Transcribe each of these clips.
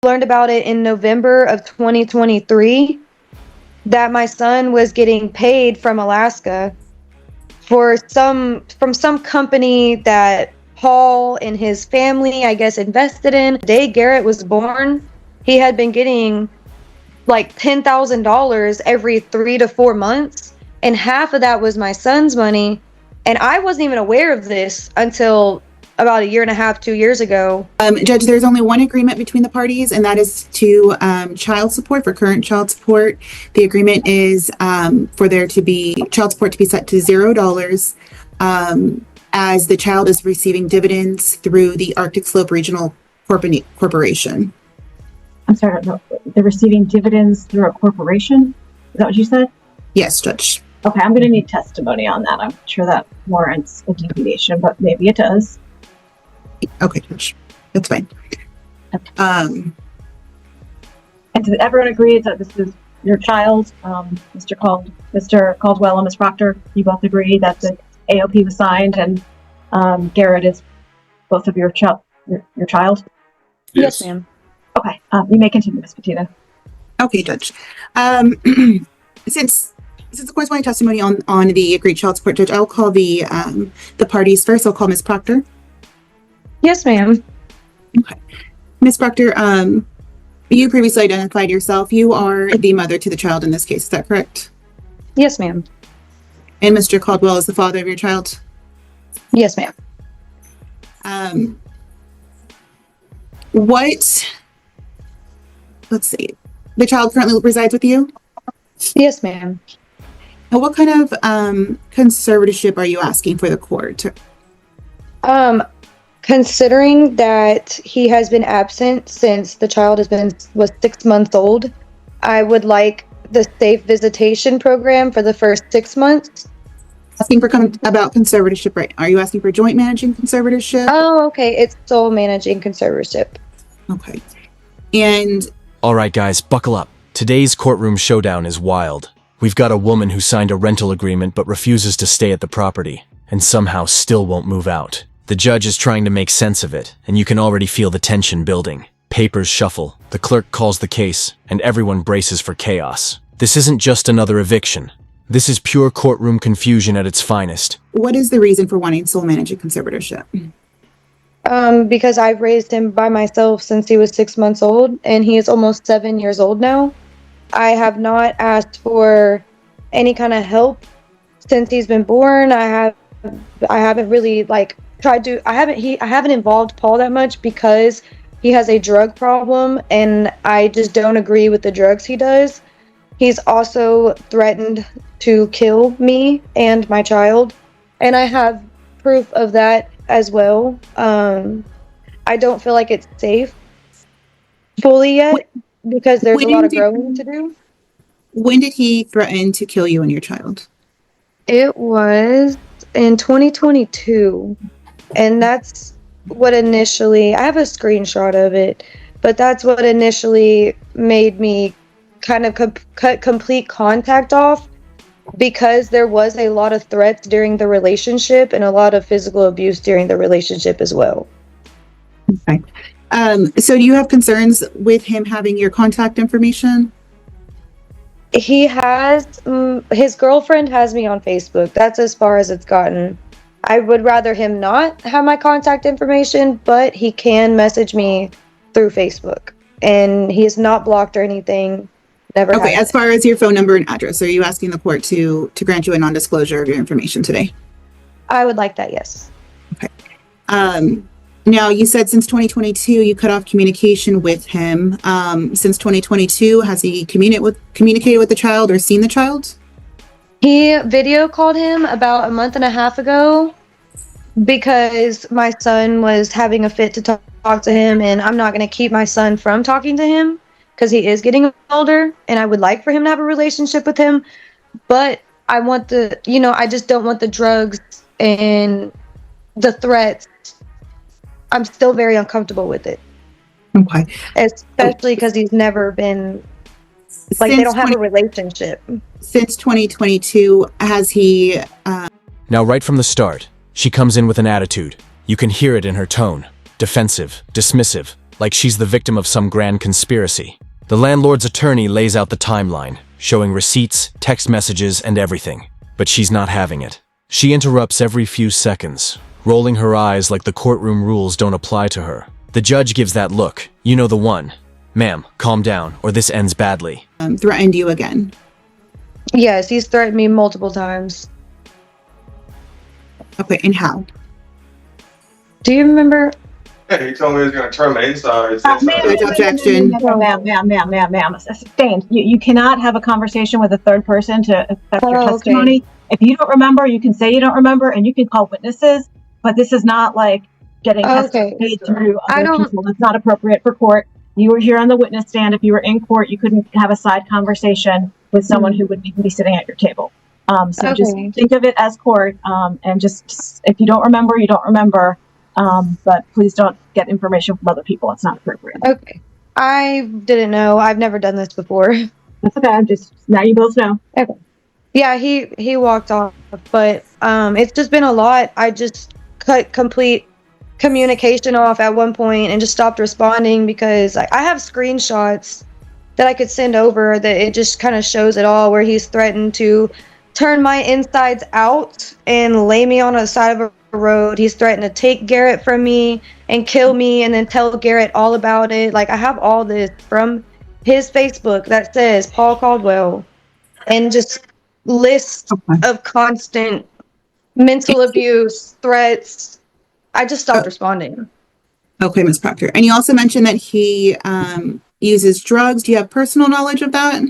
learned about it in November of 2023 that my son was getting paid from Alaska from some company that Paul and his family, I guess, invested in. The day Garrett was born, he had been getting like $10,000 every 3 to 4 months, and half of that was my son's money. And I wasn't even aware of this until about 1.5 years, 2 years ago. Judge, there's only one agreement between the parties, and that is to child support, for current child support. The agreement is for there to be child support to be set to $0 as the child is receiving dividends through the Arctic Slope Regional Corporation. I'm sorry, no, they're receiving dividends through a corporation? Is that what you said? Yes, Judge. Okay, I'm going to need testimony on that. I'm sure that warrants a deviation, but maybe it does. Okay, Judge. That's fine. Okay. And does everyone agree that this is your child, Mr. Caldwell and Ms. Proctor? You both agree that the AOP was signed and Garrett is both of your child? Yes, ma'am. Okay, you may continue, Ms. Petita. Okay, Judge. Since of course my testimony on the agreed child support, Judge, I'll call the parties first. I'll call Ms. Proctor. Yes, ma'am. Okay. Ms. Proctor, you previously identified yourself. You are the mother to the child in this case. Is that correct? Yes, ma'am. And Mr. Caldwell is the father of your child? Yes, ma'am. Let's see. The child currently resides with you? Yes, ma'am. And what kind of conservatorship are you asking for the court? Considering that he has been absent since the child was 6 months old, I would like the safe visitation program for the first 6 months. Asking for about conservatorship, right? Are you asking for joint managing conservatorship? Oh, okay. It's sole managing conservatorship. Okay. And all right, guys, buckle up. Today's courtroom showdown is wild. We've got a woman who signed a rental agreement but refuses to stay at the property, and somehow still won't move out. The judge is trying to make sense of it, and you can already feel the tension building. Papers shuffle, the clerk calls the case, and everyone braces for chaos. This isn't just another eviction. This is pure courtroom confusion at its finest. What is the reason for wanting sole managing conservatorship? Because I've raised him by myself since he was 6 months old, and he is almost 7 years old now. I have not asked for any kind of help since he's been born. I haven't really I haven't involved Paul that much because he has a drug problem, and I just don't agree with the drugs he does. He's also threatened to kill me and my child, and I have proof of that as well. I don't feel like it's safe fully yet because there's a lot of growing to do. When did he threaten to kill you and your child? It was in 2022, and that's what initially, I have a screenshot of it, but that's what initially made me kind of cut complete contact off, because there was a lot of threats during the relationship and a lot of physical abuse during the relationship as well. Okay. So do you have concerns with him having your contact information? He has, his girlfriend has me on Facebook. That's as far as it's gotten. I would rather him not have my contact information, but he can message me through Facebook, and he is not blocked or anything. Never. Okay. As far as your phone number and address, are you asking the court to grant you a non-disclosure of your information today? I would like that. Yes. Okay. Now, you said since 2022 you cut off communication with him. Since 2022, has he communicated with the child or seen the child? He video called him about 1.5 months ago because my son was having a fit to talk to him, and I'm not going to keep my son from talking to him because he is getting older, and I would like for him to have a relationship with him, but I want I just don't want the drugs and the threats. I'm still very uncomfortable with it. Okay. Especially because he's never been, they don't have a relationship. Since 2022, has he... Now, right from the start, she comes in with an attitude. You can hear it in her tone. Defensive, dismissive. like she's the victim of some grand conspiracy. The landlord's attorney lays out the timeline, showing receipts, text messages, and everything. But she's not having it. She interrupts every few seconds, rolling her eyes like the courtroom rules don't apply to her. The judge gives that look. You know the one. Ma'am, calm down, or this ends badly. Threatened you again. Yes, he's threatened me multiple times. Okay, and how? Do you remember? Yeah, he told me he was going to turn my insides. Objection. Ma'am. Sustained. You cannot have a conversation with a third person to accept your Oh, okay. testimony. If you don't remember, you can say you don't remember, and you can call witnesses. But this is not like getting Okay. testimony through I other don't- people. That's not appropriate for court. You were here on the witness stand. If you were in court, you couldn't have a side conversation with someone who wouldn't even be sitting at your table. So just Okay. think of it as court, and just if you don't remember, you don't remember. But please don't get information from other people. It's not appropriate. Okay. I didn't know. I've never done this before. That's okay. I'm just now you both know. Yeah, he walked off, but it's just been a lot. I just cut complete communication off at one point and just stopped responding because I have screenshots that I could send over that it just kind of shows it all, where he's threatened to turn my insides out and lay me on the side of a road. He's threatened to take Garrett from me and kill me and then tell Garrett all about it. Like, I have all this from his Facebook that says Paul Caldwell, and just lists Okay. of constant mental abuse, threats. I just stopped responding. Okay, Ms. Proctor. And you also mentioned that he uses drugs. Do you have personal knowledge of that?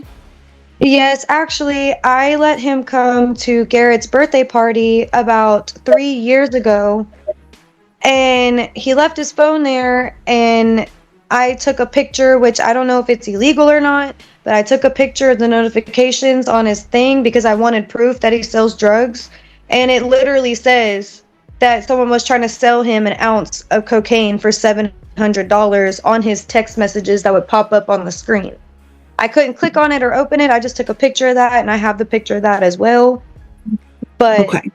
Yes, actually, I let him come to Garrett's birthday party about 3 years ago, and he left his phone there, and I took a picture, which I don't know if it's illegal or not, but I took a picture of the notifications on his thing because I wanted proof that he sells drugs, and it literally says that someone was trying to sell him an ounce of cocaine for $700 on his text messages that would pop up on the screen. I couldn't click on it or open it. I just took a picture of that, and I have the picture of that as well. But Okay.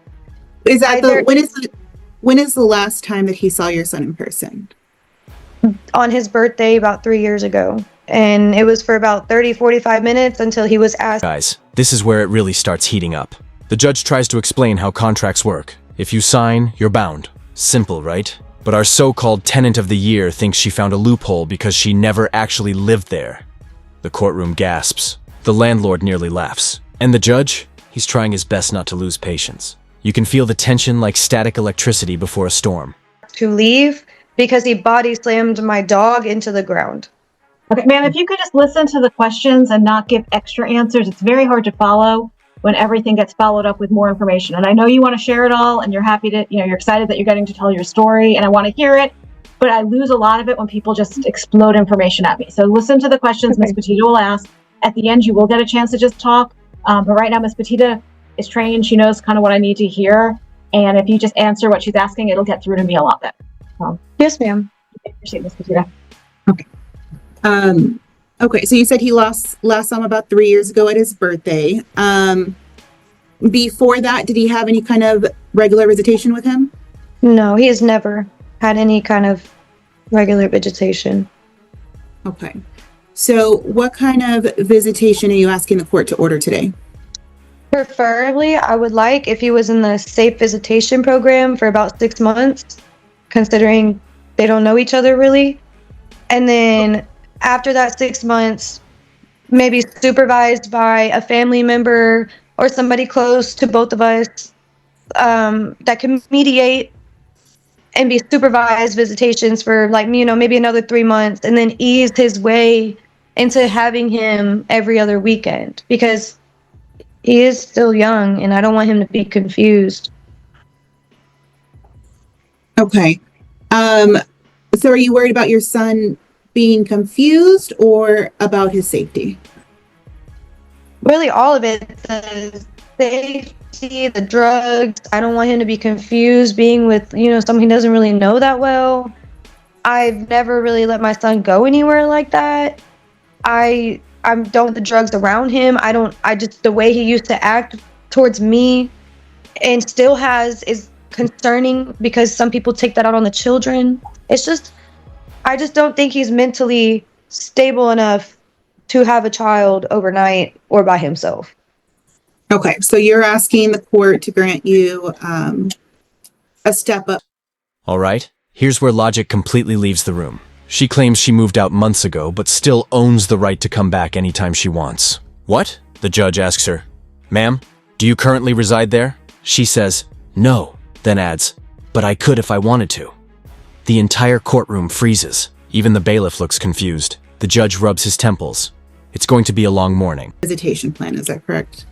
Is that Either- when is the last time that he saw your son in person? on his birthday about 3 years ago, and it was for about 30-45 minutes until he was asked. Guys, this is where it really starts heating up. The judge tries to explain how contracts work. If you sign, you're bound. Simple, right? But our so-called tenant of the year thinks she found a loophole because she never actually lived there. The courtroom gasps. The landlord nearly laughs. And the judge? He's trying his best not to lose patience. You can feel the tension like static electricity before a storm. To leave because he body slammed my dog into the ground. Okay, ma'am, if you could just listen to the questions and not give extra answers. It's very hard to follow when everything gets followed up with more information. And I know you want to share it all, and you're happy to, you're excited that you're getting to tell your story, and I want to hear it. But I lose a lot of it when people just explode information at me. So listen to the questions Ms. Petita will ask. At the end, you will get a chance to just talk. But right now, Ms. Petita is trained. She knows kind of what I need to hear. And if you just answer what she's asking, it'll get through to me a lot better. Yes, ma'am. I appreciate Ms. Petita. Okay, so you said he last saw him about 3 years ago at his birthday. Before that, did he have any kind of regular visitation with him? No, he has never had any kind of regular vegetation. Okay. So what kind of visitation are you asking the court to order today? Preferably, I would like if he was in the safe visitation program for about 6 months, considering they don't know each other really. And then after that 6 months, maybe supervised by a family member or somebody close to both of us that can mediate and be supervised visitations for maybe another 3 months, and then ease his way into having him every other weekend, because he is still young and I don't want him to be confused. Okay. So are you worried about your son being confused or about his safety? Really, all of it. The safety, the drugs. I don't want him to be confused being with, someone he doesn't really know that well. I've never really let my son go anywhere like that. I don't want the drugs around him. The way he used to act towards me and still is concerning, because some people take that out on the children. It's just I just don't think he's mentally stable enough to have a child overnight or by himself. Okay, so you're asking the court to grant you a step up. All right, here's where logic completely leaves the room. She claims she moved out months ago, but still owns the right to come back anytime she wants. What? The judge asks her. Ma'am, do you currently reside there? She says, no, then adds, but I could if I wanted to. The entire courtroom freezes. Even the bailiff looks confused. The judge rubs his temples. It's going to be a long morning. Visitation plan, is that correct?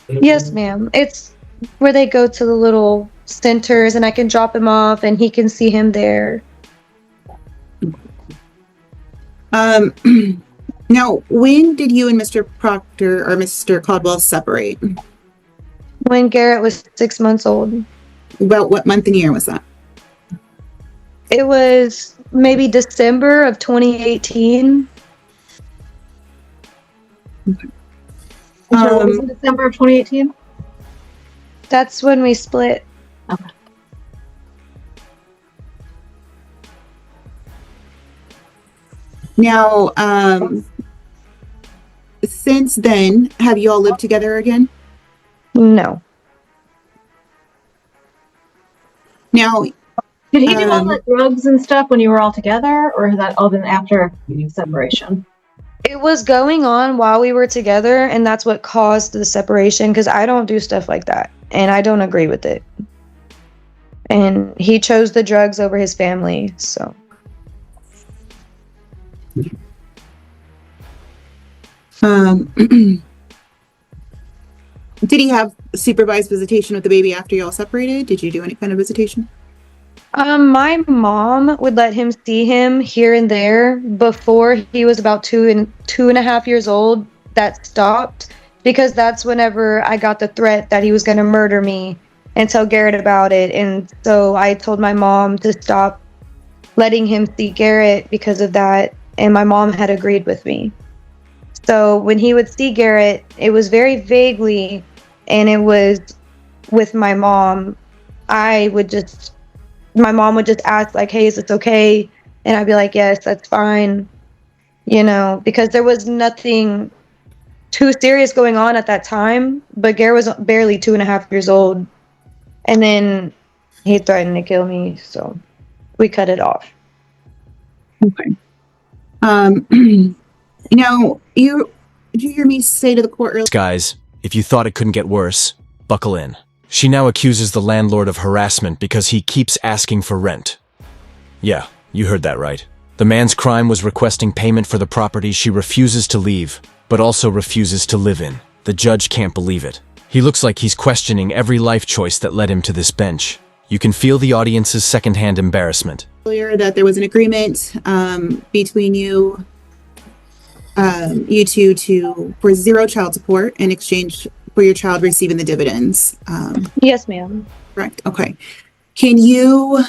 Yes, ma'am. It's where they go to the little centers and I can drop him off and he can see him there. Now, when did you and Mr. Proctor or Mr. Caldwell separate? When Garrett was 6 months old. About what month and year was that? It was maybe December of 2018. So it was in December of 2018? That's when we split. Okay. Now, since then, have you all lived together again? No. Now, Did he do all the drugs and stuff when you were all together, or has that all been after separation? It was going on while we were together, and that's what caused the separation, because I don't do stuff like that, and I don't agree with it. And he chose the drugs over his family, so. Did he have supervised visitation with the baby after you all separated? Did you do any kind of visitation? My mom would let him see him here and there before he was about 2.5 years old. That stopped because that's whenever I got the threat that he was going to murder me and tell Garrett about it. And so I told my mom to stop letting him see Garrett because of that. And my mom had agreed with me. So when he would see Garrett, it was very vaguely, and it was with my mom. My mom would just ask, like, hey, is this okay? And I'd be like, yes, that's fine. You know, because there was nothing too serious going on at that time, but Garrett was barely 2.5 years old. And then he threatened to kill me, so we cut it off. Okay. Now, did you hear me say to the court earlier? Guys, if you thought it couldn't get worse, buckle in. She now accuses the landlord of harassment because he keeps asking for rent. Yeah, you heard that right. The man's crime was requesting payment for the property she refuses to leave, but also refuses to live in. The judge can't believe it. He looks like he's questioning every life choice that led him to this bench. You can feel the audience's secondhand embarrassment. That there was an agreement between you two for zero child support in exchange for your child receiving the dividends. Yes, ma'am. Correct. Okay. Can you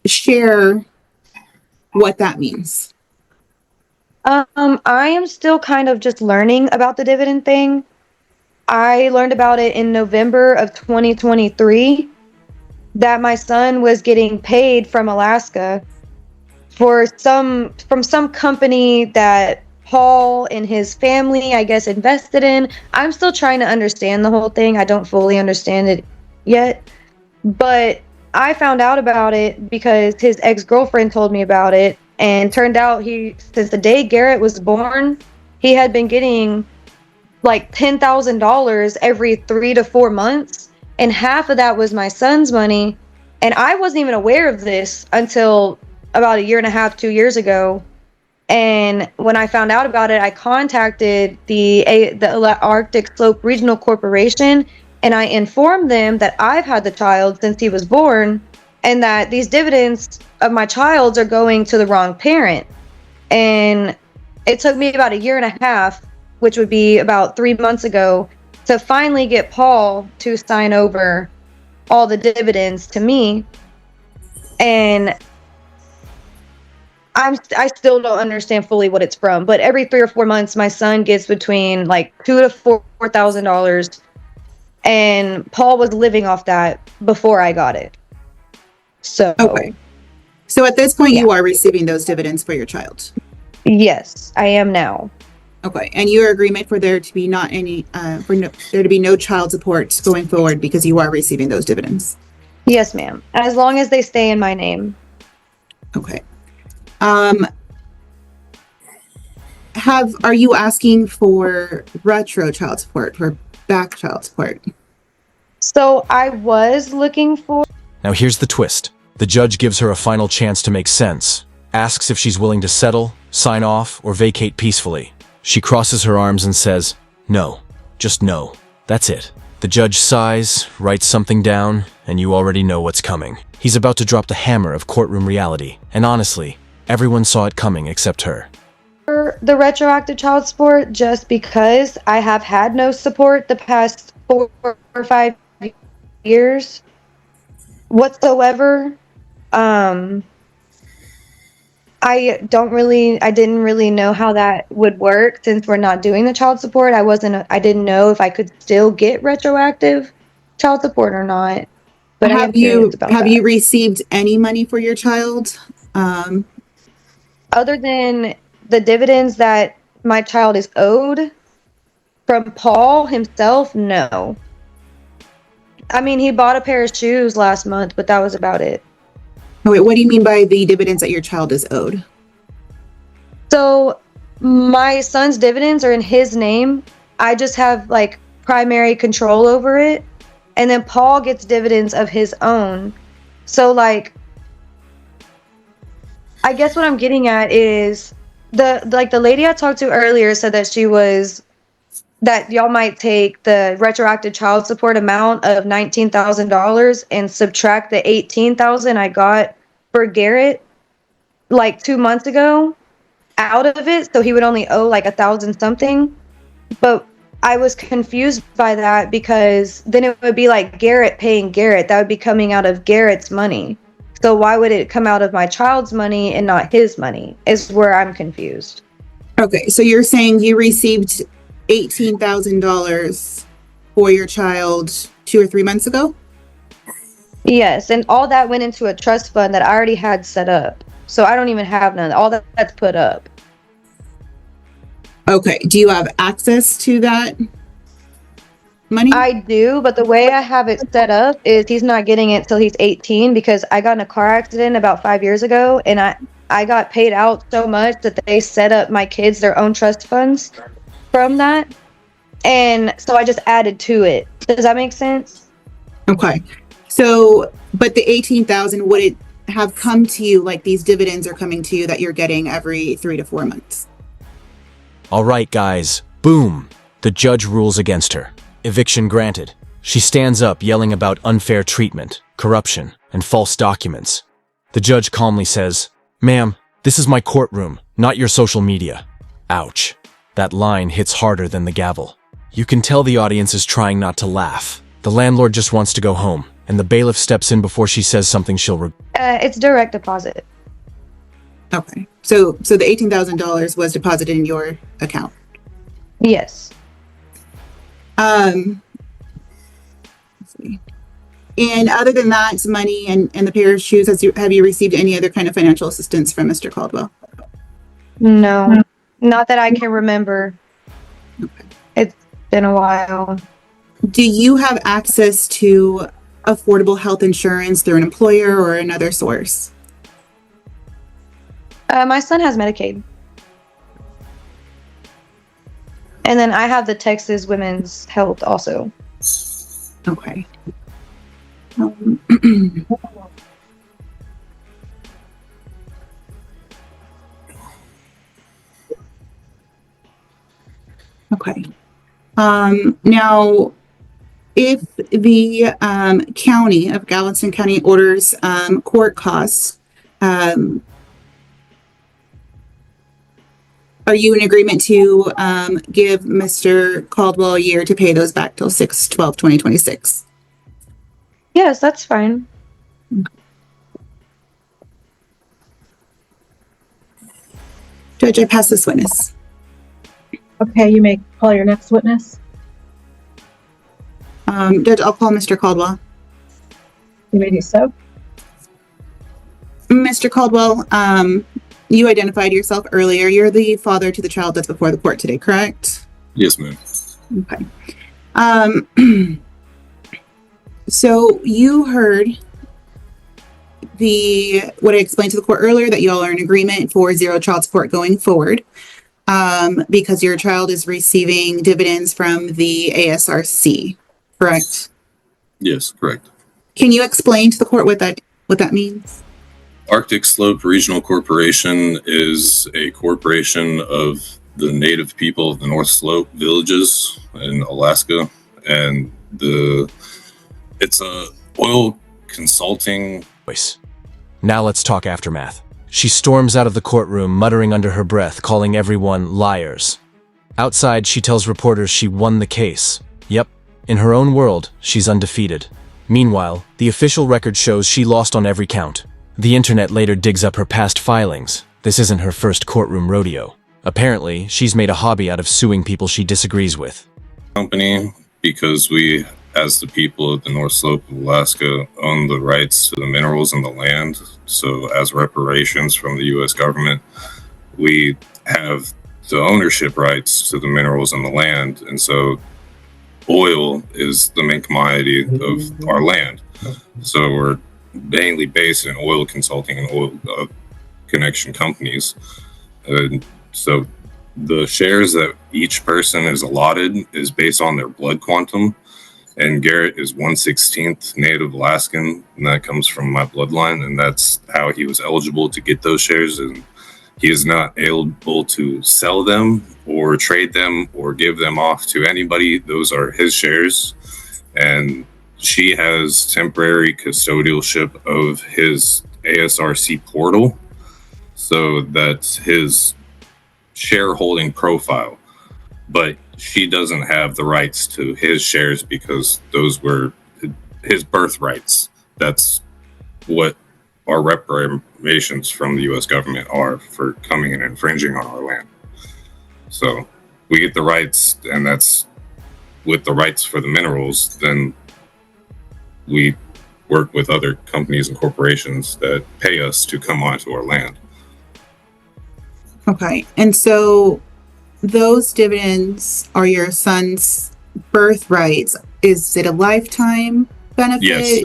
share what that means? I am still kind of just learning about the dividend thing. I learned about it in November of 2023, that my son was getting paid from Alaska from some company that Paul and his family, I guess, invested in. I'm still trying to understand the whole thing. I don't fully understand it yet, but I found out about it because his ex-girlfriend told me about it, and turned out since the day Garrett was born, he had been getting like $10,000 every 3 to 4 months, and half of that was my son's money. And I wasn't even aware of this until about 1.5 years, 2 years ago. And when I found out about it, I contacted the Arctic Slope Regional Corporation, and I informed them that I've had the child since he was born, and that these dividends of my child's are going to the wrong parent. And it took me about 1.5 years, which would be about 3 months ago, to finally get Paul to sign over all the dividends to me. And I still don't understand fully what it's from, but every 3 or 4 months, my son gets between like $2,000 to $4,000, and Paul was living off that before I got it. So, Okay. So at this point, Yeah. you are receiving those dividends for your child. yes, I am now. Okay. And your agreement for there to be not any, there to be no child support going forward because you are receiving those dividends. Yes, ma'am. As long as they stay in my name. Okay. Are you asking for retro child support, for back child support? So I was looking for. Now here's the twist. The judge gives her a final chance to make sense, asks if she's willing to settle, sign off, or vacate peacefully. She crosses her arms and says, no, just no. That's it. The judge sighs, writes something down, and you already know what's coming. He's about to drop the hammer of courtroom reality, and honestly, everyone saw it coming except her. The retroactive child support just because I have had no support the past 4 or 5 years whatsoever. I didn't really know how that would work since we're not doing the child support. I didn't know if I could still get retroactive child support or not. But I am curious about have that. you received any money for your child? Other than the dividends that my child is owed from Paul himself, no. I mean, he bought a pair of shoes last month, but that was about it. Oh, wait, what do you mean by the dividends that your child is owed? So my son's dividends are in his name. I just have like primary control over it. And then Paul gets dividends of his own. So like, I guess what I'm getting at is the lady I talked to earlier said that y'all might take the retroactive child support amount of $19,000 and subtract the $18,000 I got for Garrett like 2 months ago out of it, so he would only owe like 1,000 something. But I was confused by that because then it would be like Garrett paying Garrett. That would be coming out of Garrett's money. So why would it come out of my child's money and not his money? Is where I'm confused. Okay, so you're saying you received $18,000 for your child 2 or 3 months ago? Yes, and all that went into a trust fund that I already had set up. So I don't even have none. All that's put up. Okay, do you have access to that money? I do, but the way I have it set up is he's not getting it till he's 18 because I got in a car accident about 5 years ago and I got paid out so much that they set up my kids their own trust funds from that. And so I just added to it. Does that make sense? Okay. So, but the 18,000, would it have come to you like these dividends are coming to you that you're getting every 3 to 4 months? All right, guys. Boom. The judge rules against her. Eviction granted. She stands up yelling about unfair treatment, corruption, and false documents. The judge calmly says, "Ma'am, this is my courtroom, not your social media." Ouch. That line hits harder than the gavel. You can tell the audience is trying not to laugh. The landlord just wants to go home, and the bailiff steps in before she says something she'll regret. It's direct deposit. Okay. So the $18,000 was deposited in your account. Yes. Let's see. And other than that money and the pair of shoes, have you received any other kind of financial assistance from Mr. Caldwell? No, not that I can remember. Okay. It's been a while. Do you have access to affordable health insurance through an employer or another source? My son has Medicaid. And then I have the Texas Women's Health also. Okay. Okay. Now, if the county of Galveston County orders court costs, are you in agreement to give Mr. Caldwell a year to pay those back till 6/12/2026? Yes, that's fine. Judge, I pass this witness. Okay, you may call your next witness. Judge, I'll call Mr. Caldwell. You may do so. Mr. Caldwell, you identified yourself earlier. You're the father to the child that's before the court today, correct? Yes, ma'am. Okay. So you heard what I explained to the court earlier, that you all are in agreement for zero child support going forward, because your child is receiving dividends from the ASRC, correct? Yes, correct. Can you explain to the court what that means? Arctic Slope Regional Corporation is a corporation of the native people of the North Slope villages in Alaska, and it's a oil consulting. Now let's talk aftermath. She storms out of the courtroom, muttering under her breath, calling everyone liars. Outside, she tells reporters she won the case. Yep, in her own world, she's undefeated. Meanwhile, the official record shows she lost on every count. The internet later digs up her past filings. This isn't her first courtroom rodeo. Apparently, she's made a hobby out of suing people she disagrees with. Company, because we, as the people of the North Slope of Alaska, own the rights to the minerals and the land. So as reparations from the U.S. government, we have the ownership rights to the minerals and the land. And so oil is the main commodity of our land. So we're mainly based in oil consulting and oil connection companies. So the shares that each person is allotted is based on their blood quantum. And Garrett is 1/16th Native Alaskan, and that comes from my bloodline, and that's how he was eligible to get those shares. And he is not able to sell them or trade them or give them off to anybody. Those are his shares, and she has temporary custodialship of his ASRC portal, so that's his shareholding profile. But she doesn't have the rights to his shares because those were his birthrights. That's what our reparations from the U.S. government are for coming and infringing on our land. So we get the rights, and that's with the rights for the minerals. Then we work with other companies and corporations that pay us to come onto our land. Okay. And so those dividends are your son's birthrights. Is it a lifetime benefit? Yes,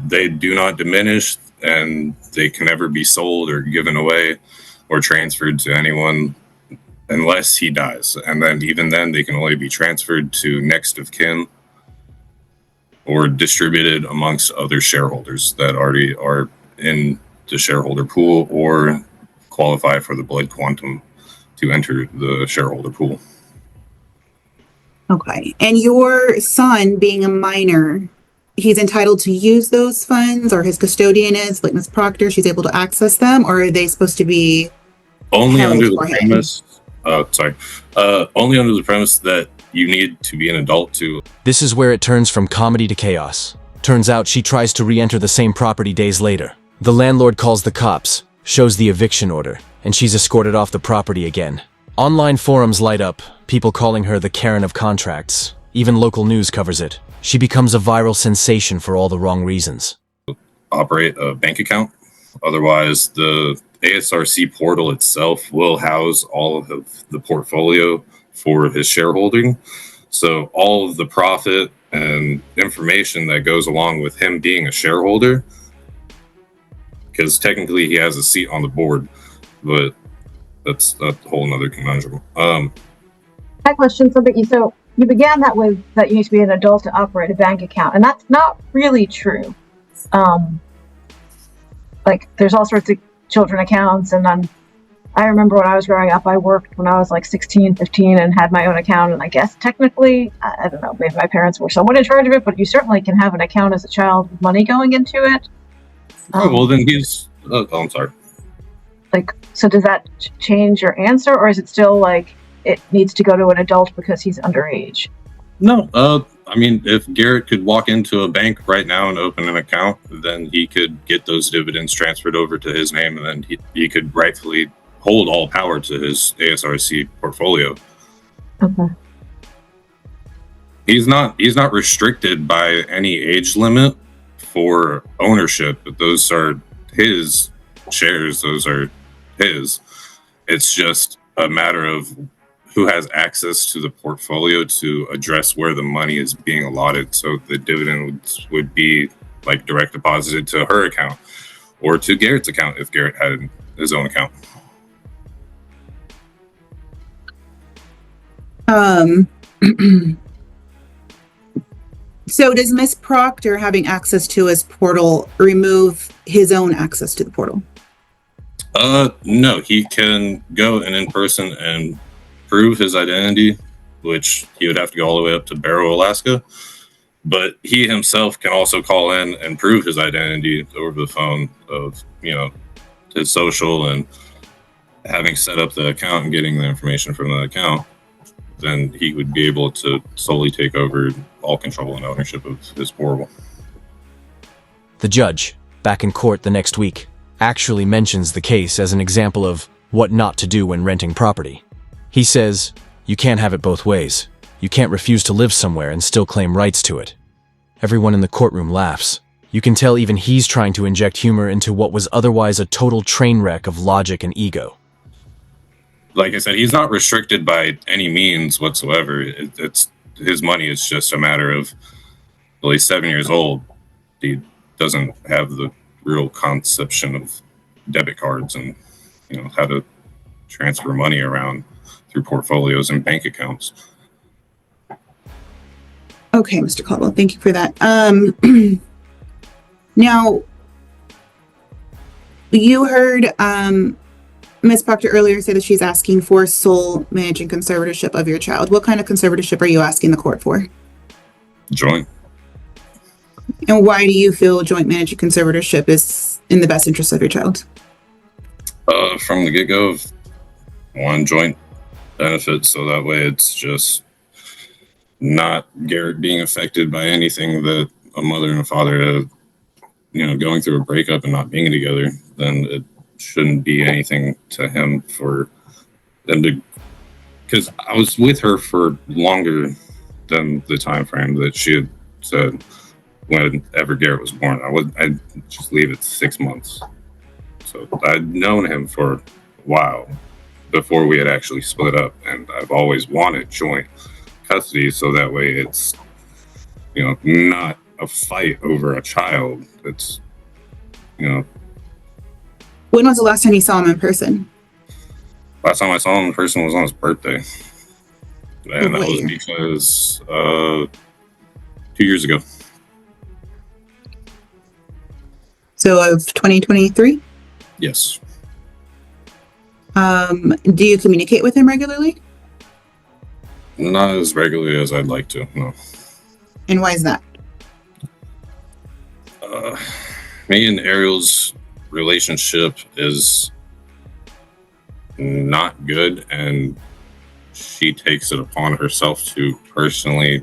they do not diminish, and they can never be sold or given away or transferred to anyone unless he dies. And then even then, they can only be transferred to next of kin or distributed amongst other shareholders that already are in the shareholder pool or qualify for the blood quantum to enter the shareholder pool. Okay. And your son, being a minor, he's entitled to use those funds, or his custodian is, like Ms. Proctor, she's able to access them, or are they supposed to be only held under the for him? premise? Only under the premise that you need to be an adult to. This is where it turns from comedy to chaos. Turns out she tries to re-enter the same property days later. The landlord calls the cops, shows the eviction order, and she's escorted off the property again. Online forums light up, people calling her the Karen of contracts. Even local news covers it. She becomes a viral sensation for all the wrong reasons. Operate a bank account. Otherwise, the ASRC portal itself will house all of the portfolio for his shareholding. So all of the profit and information that goes along with him being a shareholder, because technically he has a seat on the board, but that's a whole nother conundrum. I question something. So you began that with that you need to be an adult to operate a bank account, and that's not really true. Like there's all sorts of children accounts, and then I remember when I was growing up, I worked when I was like 16, 15 and had my own account, and I guess technically, I don't know, maybe my parents were somewhat in charge of it, but you certainly can have an account as a child with money going into it. Well, then he's... I'm sorry. Like, so does that change your answer, or is it still like it needs to go to an adult because he's underage? No, I mean, if Garrett could walk into a bank right now and open an account, then he could get those dividends transferred over to his name, and then he could rightfully hold all power to his ASRC portfolio. Okay. He's not restricted by any age limit for ownership, but those are his shares, those are his. It's just a matter of who has access to the portfolio to address where the money is being allotted. So the dividends would be like direct deposited to her account or to Garrett's account if Garrett had his own account. So does Miss Proctor having access to his portal remove his own access to the portal? No, he can go in person and prove his identity, which he would have to go all the way up to Barrow, Alaska. But he himself can also call in and prove his identity over the phone of, his social, and having set up the account and getting the information from the account, then he would be able to solely take over all control and ownership of his portal. The judge, back in court the next week, actually mentions the case as an example of what not to do when renting property. He says, you can't have it both ways. You can't refuse to live somewhere and still claim rights to it. Everyone in the courtroom laughs. You can tell even he's trying to inject humor into what was otherwise a total train wreck of logic and ego. Like I said, he's not restricted by any means whatsoever. It's his money. It's just a matter of, well, he's 7 years old. He doesn't have the real conception of debit cards and, how to transfer money around through portfolios and bank accounts. Okay, Mr. Caldwell, thank you for that. Now, you heard Ms. Proctor earlier say that she's asking for sole managing conservatorship of your child. What kind of conservatorship are you asking the court for? Joint. And why do you feel joint managing conservatorship is in the best interest of your child? From the get-go, one joint benefit, so that way it's just not Garrett being affected by anything that a mother and a father have, going through a breakup and not being together. Then it shouldn't be anything to him for them to, because I was with her for longer than the time frame that she had said whenever Garrett was born. I'd just leave it 6 months. So I'd known him for a while before we had actually split up, and I've always wanted joint custody, so that way it's, not a fight over a child. It's, When was the last time you saw him in person? Last time I saw him in person was on his birthday. And that was year? because 2 years ago. So of 2023? Yes. Do you communicate with him regularly? Not as regularly as I'd like to, no. And why is that? Me and Ariel's relationship is not good, and she takes it upon herself to personally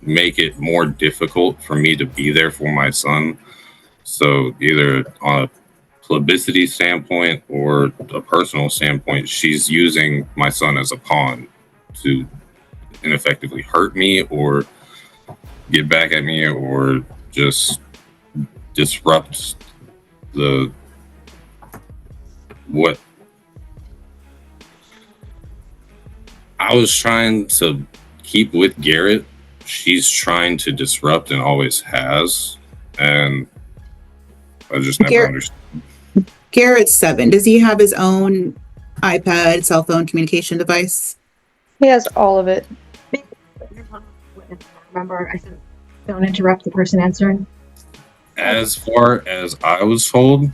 make it more difficult for me to be there for my son. So either on a publicity standpoint or a personal standpoint, she's using my son as a pawn to ineffectively hurt me or get back at me or just disrupt what I was trying to keep with Garrett. She's trying to disrupt and always has, and I just never understood. Garrett's 7. Does he have his own iPad, cell phone communication device? He has all of it. Remember, I said, don't interrupt the person answering. As far as I was told,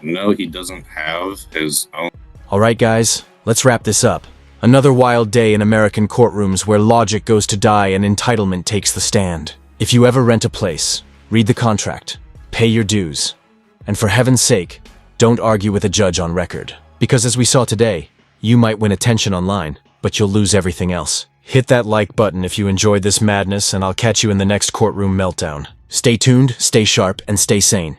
no, he doesn't have his own. All right, guys, let's wrap this up. Another wild day in American courtrooms where logic goes to die and entitlement takes the stand. If you ever rent a place, read the contract, pay your dues, and for heaven's sake, don't argue with a judge on record. Because as we saw today, you might win attention online, but you'll lose everything else. Hit that like button if you enjoyed this madness, and I'll catch you in the next courtroom meltdown. Stay tuned, stay sharp, and stay sane.